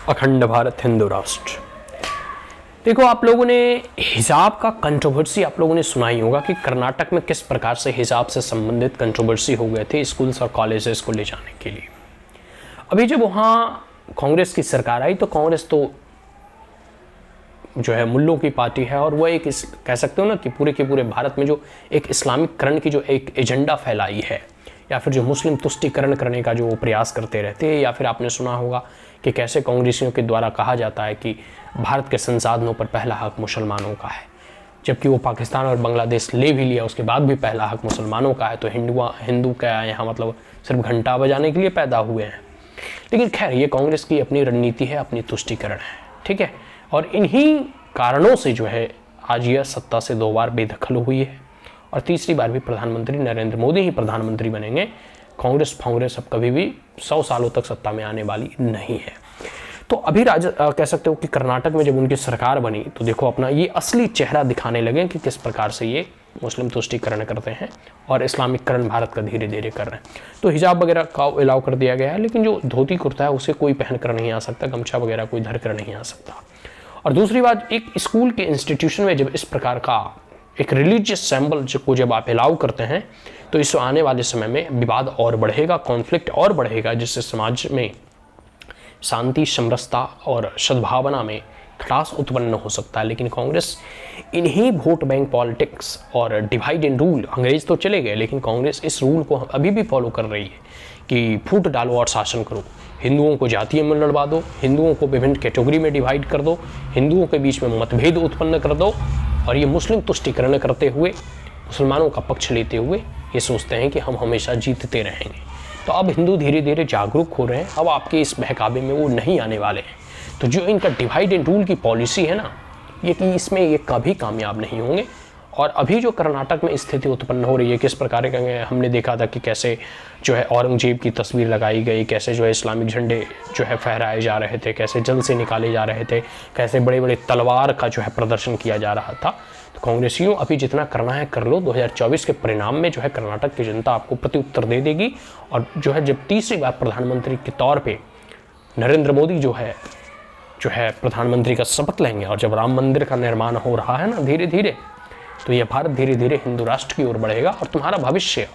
अखंड भारत हिंदू राष्ट्र। देखो, आप लोगों ने हिजाब का कंट्रोवर्सी आप लोगों ने सुना ही होगा कि कर्नाटक में किस प्रकार से हिजाब से संबंधित कंट्रोवर्सी हो गए थे स्कूल्स और कॉलेजेस को ले जाने के लिए। अभी जब वहाँ कांग्रेस की सरकार आई तो कांग्रेस तो जो है मुल्लों की पार्टी है और वह एक कह सकते हो ना कि पूरे के पूरे भारत में जो एक इस्लामिककरण की जो एक एजेंडा फैलाई है या फिर जो मुस्लिम तुष्टीकरण करने का जो वो प्रयास करते रहते हैं, या फिर आपने सुना होगा कि कैसे कांग्रेसियों के द्वारा कहा जाता है कि भारत के संसाधनों पर पहला हक मुसलमानों का है, जबकि वो पाकिस्तान और बांग्लादेश ले भी लिया उसके बाद भी पहला हक मुसलमानों का है। तो हिंदू क्या यहाँ मतलब सिर्फ घंटा बजाने के लिए पैदा हुए हैं। लेकिन खैर, ये कांग्रेस की अपनी रणनीति है, अपनी तुष्टीकरण है, ठीक है। और इन्हीं कारणों से जो है आज यह सत्ता से 2 बार बेदखल हुई है और तीसरी बार भी प्रधानमंत्री नरेंद्र मोदी ही प्रधानमंत्री बनेंगे। कांग्रेस अब कभी भी 100 सालों तक सत्ता में आने वाली नहीं है। तो अभी कह सकते हो कि कर्नाटक में जब उनकी सरकार बनी तो देखो अपना ये असली चेहरा दिखाने लगे कि किस प्रकार से ये मुस्लिम तुष्टीकरण करते हैं और इस्लामिककरण भारत का धीरे धीरे कर रहे हैं। तो हिजाब वगैरह का अलाउ कर दिया गया है, लेकिन जो धोती कुर्ता है उसे कोई पहन कर नहीं आ सकता, गमछा वगैरह कोई धर कर नहीं आ सकता। और दूसरी बात, एक स्कूल के इंस्टीट्यूशन में जब इस प्रकार का एक रिलीजियस सिंबल को जब आप अलाउ करते हैं तो इस आने वाले समय में विवाद और बढ़ेगा, कॉन्फ्लिक्ट और बढ़ेगा, जिससे समाज में शांति, समरसता और सद्भावना में खटास उत्पन्न हो सकता है। लेकिन कांग्रेस इन्हीं वोट बैंक पॉलिटिक्स और डिवाइड एंड रूल, अंग्रेज तो चले गए लेकिन कांग्रेस इस रूल को अभी भी फॉलो कर रही है कि फूट डालो और शासन करो, हिंदुओं को जातीय में लड़वा दो, हिंदुओं को विभिन्न कैटेगरी में डिवाइड कर दो, हिंदुओं के बीच में मतभेद उत्पन्न कर दो और ये मुस्लिम तुष्टीकरण करते हुए, मुसलमानों का पक्ष लेते हुए ये सोचते हैं कि हम हमेशा जीतते रहेंगे। तो अब हिंदू धीरे धीरे जागरूक हो रहे हैं, अब आपके इस बहकावे में वो नहीं आने वाले हैं। तो जो इनका डिवाइड एंड रूल की पॉलिसी है ना, ये कि इसमें ये कभी कामयाब नहीं होंगे। और अभी जो कर्नाटक में स्थिति उत्पन्न हो रही है, किस प्रकार के हमने देखा था कि कैसे जो है औरंगजेब की तस्वीर लगाई गई, कैसे जो है इस्लामिक झंडे जो है फहराए जा रहे थे, कैसे जल से निकाले जा रहे थे, कैसे बड़े बड़े तलवार का जो है प्रदर्शन किया जा रहा था। तो कांग्रेसियों अभी जितना करना है कर लो, 2024 के परिणाम में जो है कर्नाटक की जनता आपको प्रत्युत्तर दे देगी। और जो है जब तीसरी बार प्रधानमंत्री के तौर पर नरेंद्र मोदी जो है प्रधानमंत्री का शपथ लेंगे और जब राम मंदिर का निर्माण हो रहा है ना धीरे धीरे, तो यह भारत धीरे धीरे हिंदू राष्ट्र की ओर बढ़ेगा और तुम्हारा भविष्य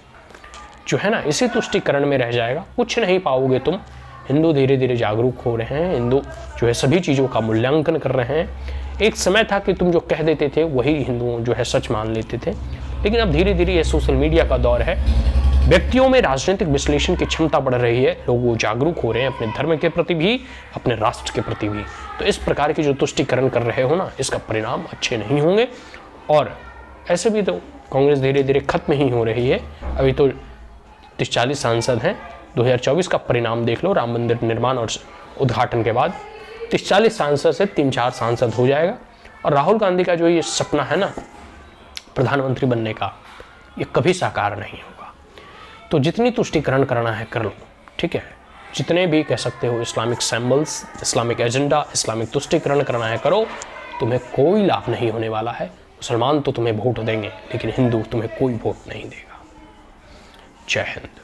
जो है ना इसी तुष्टीकरण में रह जाएगा। कुछ नहीं पाओगे तुम। हिंदू धीरे धीरे जागरूक हो रहे हैं, हिंदू जो है सभी चीज़ों का मूल्यांकन कर रहे हैं। एक समय था कि तुम जो कह देते थे वही हिंदुओं जो है सच मान लेते थे, लेकिन अब धीरे धीरे ये सोशल मीडिया का दौर है, व्यक्तियों में राजनीतिक विश्लेषण की क्षमता बढ़ रही है, लोग जागरूक हो रहे हैं अपने धर्म के प्रति भी, अपने राष्ट्र के प्रति भी। तो इस प्रकार की जो तुष्टीकरण कर रहे हो ना, इसका परिणाम अच्छे नहीं होंगे। और ऐसे भी तो कांग्रेस धीरे धीरे खत्म ही हो रही है। अभी तो 40 सांसद हैं, 2024 का परिणाम देख लो, राम मंदिर निर्माण और उद्घाटन के बाद 40 सांसद से 3-4 सांसद हो जाएगा। और राहुल गांधी का जो ये सपना है ना प्रधानमंत्री बनने का, ये कभी साकार नहीं होगा। तो जितनी तुष्टीकरण करना है कर लो, ठीक है। जितने भी कह सकते हो Islamic symbols, Islamic agenda, Islamic तुष्टीकरण करना है करो, तुम्हें कोई लाभ नहीं होने वाला है। मुसलमान तो तुम्हें वोट देंगे लेकिन हिंदू तुम्हें कोई वोट नहीं देगा। जय हिंद।